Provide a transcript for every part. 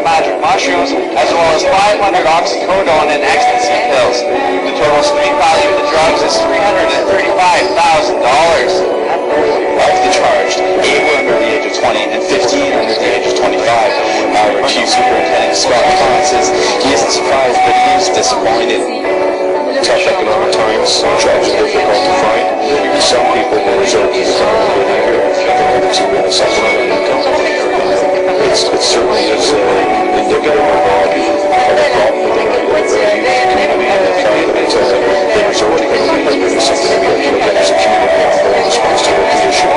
magic mushrooms, as well as 500 oxycodone and ecstasy pills. The total street value of the drugs is $335,000. Of the charged, 8 were under the age of 20 and 15 under the age of 25. Our Chief Superintendent Scott Kahn says he isn't surprised, but he is disappointed. Tough economic times, jobs are difficult to find. Some people will resort to criminal behavior in order to supplement an income. It certainly is indicative of a problem within the community, and the fact that they resort to criminal behavior is something that we have to look at as a community and full response to the issue.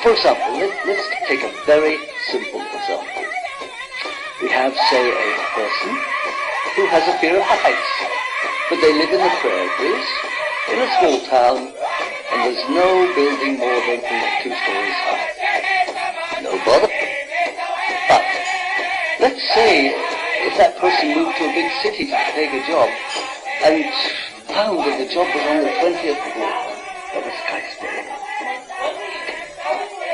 For example, let's take a very simple example. We have, say, a person who has a fear of heights, but they live in the prairies, in a small town, and there's no building more than 2 stories high. No bother. But let's say if that person moved to a big city to take a job and found that the job was on the 20th floor of a skyscraper.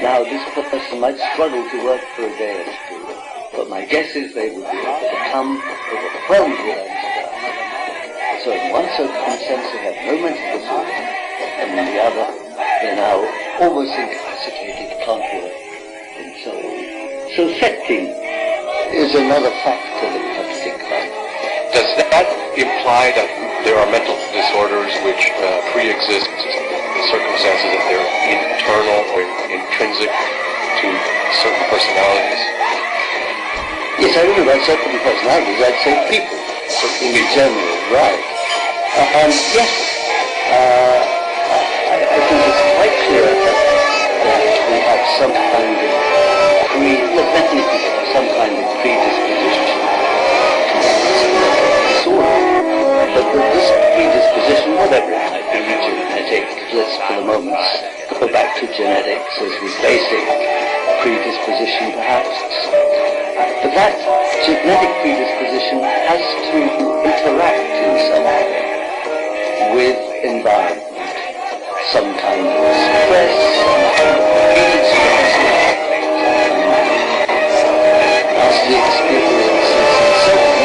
Now, this person might struggle to work for a day or two, but my guess is they would be able to come overwhelmed with anxiety. So in one circumstance they have no mental disorder, and in the other they're now almost incapacitated, can't work, and so on. So setting is another factor that we have to think about. Does that imply that there are mental disorders which pre-exist the circumstances, that they're internal or intrinsic to certain personalities? Yes, I don't know about certain personalities, I'd say people, in general, right. Yes, I think it's quite clear that we have some kind of many people have some kind of predisposition to disorder. But this predisposition, whatever it might be, genetic, let's for the moment go back to genetics as the basic predisposition perhaps. But that genetic predisposition has to interact in some way with environment. Some kind of stress, some kind of heat stress, nasty experiences and so on.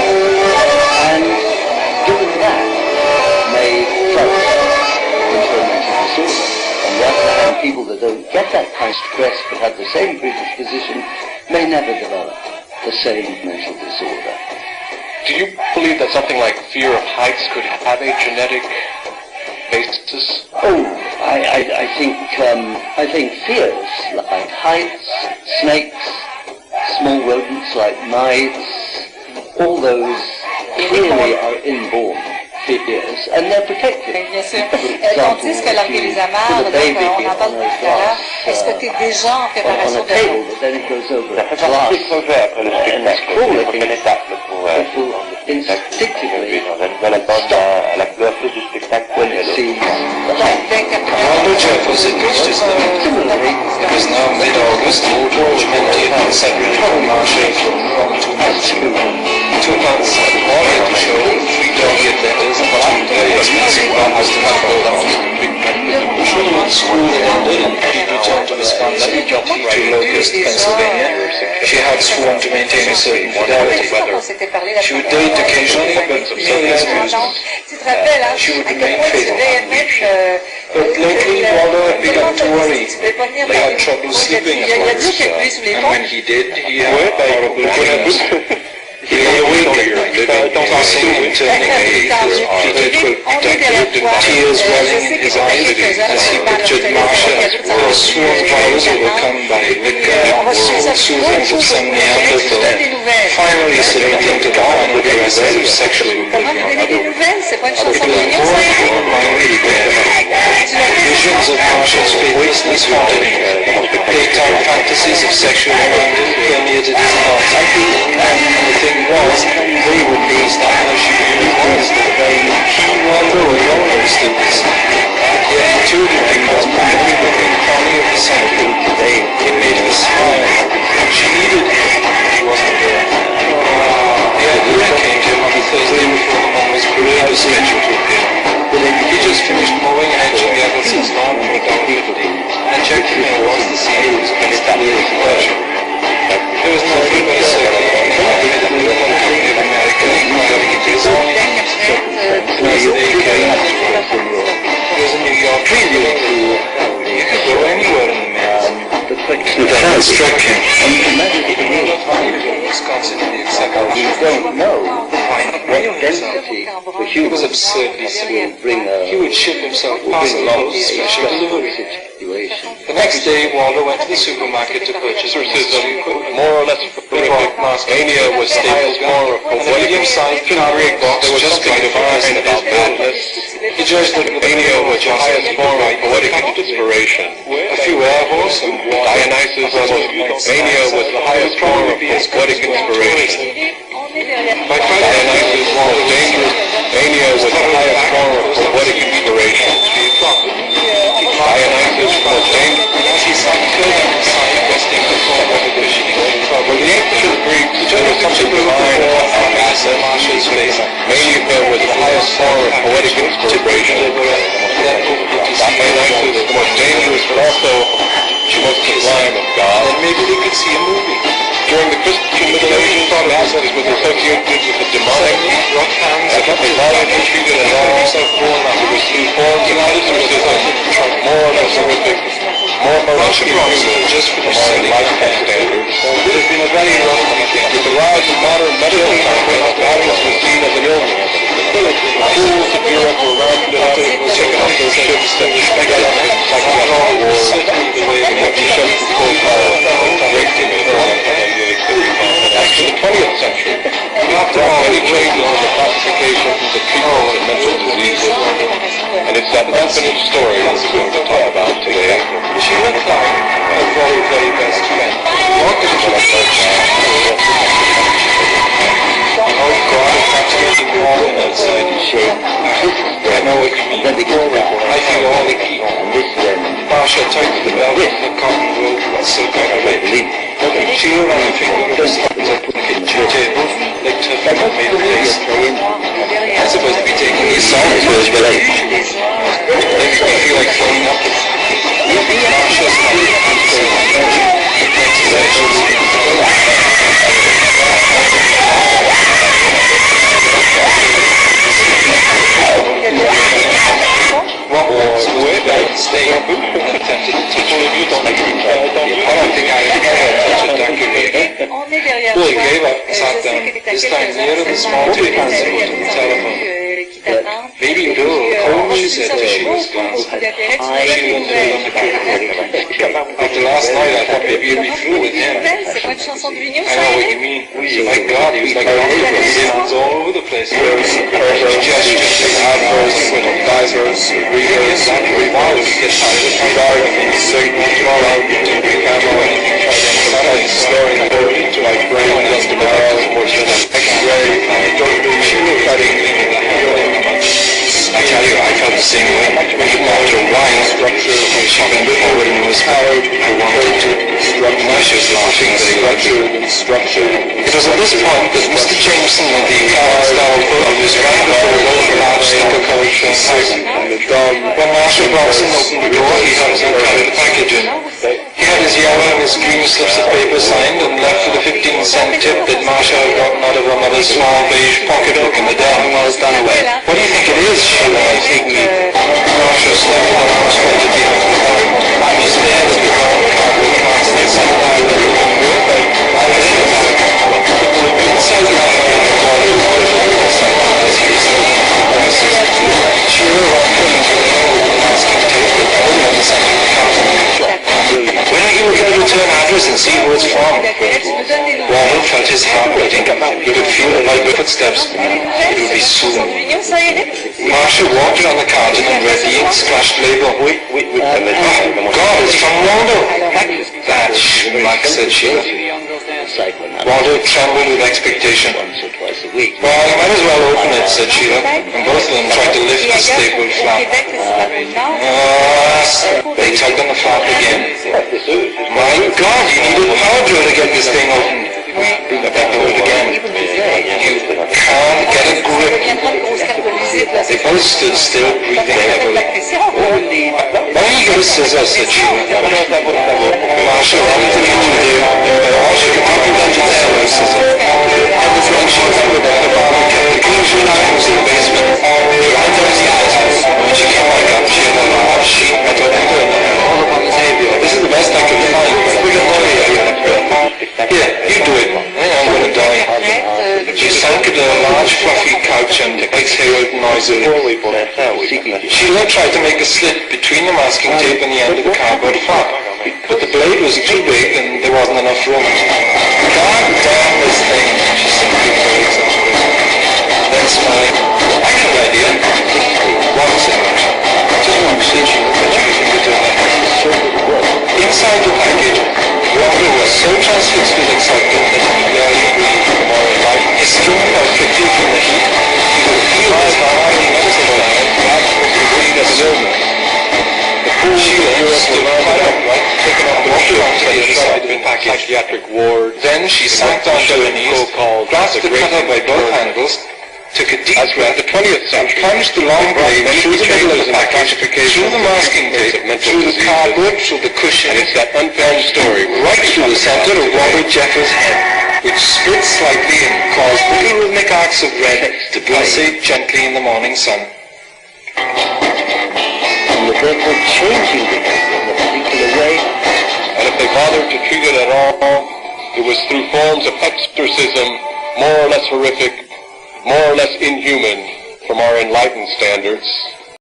And given that may flourish into a mental disorder. On the other hand, people that don't get that kind of stress but have the same predisposition may never develop the same mental disorder. Do you believe that something like fear of heights could have a genetic basis? Oh, I think fears like heights, snakes, small rodents like mice, all those clearly are inborn fears, and they're protected. Bien sûr. On dit ce que l'orgueil les amarre, donc on en parle tout à l'heure. Est-ce que tu es déjà en préparation de... Instinctively stop when it sees Although Jefferson reached his limit, it was now mid-August, George maintained the Secretary Marshal for 2 months. 2 months, all he had to show, 3 delegate letters and 2 very expensive bombs to have built out. When school ended and he returned to Wisconsin, to Locust, Pennsylvania, she had sworn to maintain a certain fidelity. She would date occasionally, but merely as amusement. She would remain faithful. But lately, Waldo had begun to worry. He had trouble sleeping at night, and when he did, he had horrible dreams. He lay awake at night, tossing and turning repeated, tears welling in his eyes as he pictured Marcia, her sworn vows overcome by liquor, world soothes of some Neanderthal, finally submitting to the final caresses of sexual visions of Marcia's faithlessness haunted him. Daytime fantasies of sexual abandon permeated his thoughts, and the thing was, they were based on how she really was. He, Waldo, alone understood this. Yet intuitively, he was perfectly within the corner of the sun. It made her smile. She needed him. He wasn't there. The idea came to him on the Thursday before the Mama's parade was scheduled to appear. He just finished mowing and edging the Eccleston's lawn from $1.50 and checked the mailbox to see if it was instantly with pleasure. There was nothing but a circle of the Military Company of America inquiring into his own needs. They came. It was a New York feeling. You could go anywhere in the mail. The thought struck him. Wisconsin in the executive. You don't know what density the He was absurdly simple. He would ship himself past the post special delivery. The next day, Waldo went to the supermarket to purchase more or less mania was Staples' more of a medium-sized cardboard box just big enough to about that. He judged that mania was the highest form of poetic inspiration. A few air horse and Dionysus mania was the highest form of poetic inspiration. Dionysus was dangerous. Mania was the highest form of poetic inspiration. Dionysus was dangerous. As he sat curling inside, resting before the cushioning, When the ancient Greeks attempted to define Marcia's face, mania was the highest form of poetic inspiration. Dionysus was dangerous, but also she was the sublime of God. Then maybe they could see a movie. During the Christian Middle Ages, Dionysus was associated with the demonic, Rough hands, and was violently treated as all he was through forms of mysticism, more or less horrific, more miraculous, just for the more silly life standards. It has been a very rough weekend. With the rise of modern medical science, violence was seen as an illness. Fools of Europe were rounded up, taken off their ships, and respected like the war, Certainly the way and the ships were full power, racing in Actually, the 20th century, after many changes in the classification of the treatment of mental diseases, and it's that infinite story that we're going to talk about today. She looked like a very, very best friend. Oh God, it's absolutely warm outside. I know what you mean. I feel all the heat. Marcia tightened the belt of her cotton robe with silk underwear. She wore on her finger of the kitchen table, licked her finger, made a face. I'm supposed to be taking these songs, but I makes me feel like throwing up. Marcia's stay and attempted to touch her. You don't like it. I don't think I ever touched a decorator. Well, he gave up and sat down, this time near the small table and spoke to the telephone. Maybe Bill will call, she said as she was gone. She went to after last night, I thought maybe you'd be through with him. I know what you mean. My God, he was like an octopus. He was all over the place. Gestures, adverbs, divers, readers, revolves, driving, signal, drawing, camera, anything, trying, staring into my brain, just about X-ray, cutting. I tell you, I felt the same way. When you walked even before when he was powered, I wanted to Marsha's laughing very structure. It was at this point that Mr. Jameson of the style photo was right before the large sticker called when Marshall Bronson opened the door, he had some kind of package in. He had his yellow and his green slips of paper signed and left with a 15-cent tip that Marsha had gotten out of her mother's small beige pocketbook in the den. What do you think it is, Sheila? I think Marsha stepped out and tried to deal with it. I was there as we got the car with cards and some kind of when are you going to return address and see who it's from? Warren felt his heart beating. He could feel the light footsteps. It would be soon. Marsha walked around the carton and read the ink-splashed label. Oh, God, it's from Waldo. That schmuck, said Sheila. Waldo trembled with expectation. Well, you might as well open it, said Sheila, and both of them tried to lift the stapled flap. They tugged on the flap again. My God, you needed power drill to get this thing open. They pulled again. You can't get a grip. They both stood still, breathing heavily. Why don't you get a scissor, said Sheila. Marsha ran into the other all she could do was to sell her scissor. When she remembered that the barber kept the closure items in the basement, she ran downstairs. When she came back up, she had a large sheet metal envelope in her hand. All up on the table. This is the best I could find. We got money here, you do it. I'm going to die. She sank at a large fluffy couch and exhaled noisily. Sheila tried to make a slit between the masking tape and the end of the cardboard flap, but the blade was too big and there wasn't enough room. God damn this thing, she simply very exasperated. Then smiling, I got an idea. What, said Marsha? Just one, said Sheila, but you think it doing that. Inside the package, Walter was so transfixed with excitement that he barely breathed. His skin felt prickly from the heat. He could feel his heart beating upside down. Sheila stood quite upright, taken up the walked onto the other side of the package. Then she sank down to her knees, grasped the cutter by both handles, took a deep breath, and plunged the long blade through the middle of the package, through the masking tape, through the cardboard, through the cushion, and right through the center of Robert Jeffers' head, which split slightly and caused little rhythmic arcs of red to pulsate gently in the morning sun. And the therefore changing the behavior in a particular way. And if they bothered to treat it at all, it was through forms of exorcism, more or less horrific, more or less inhuman from our enlightened standards.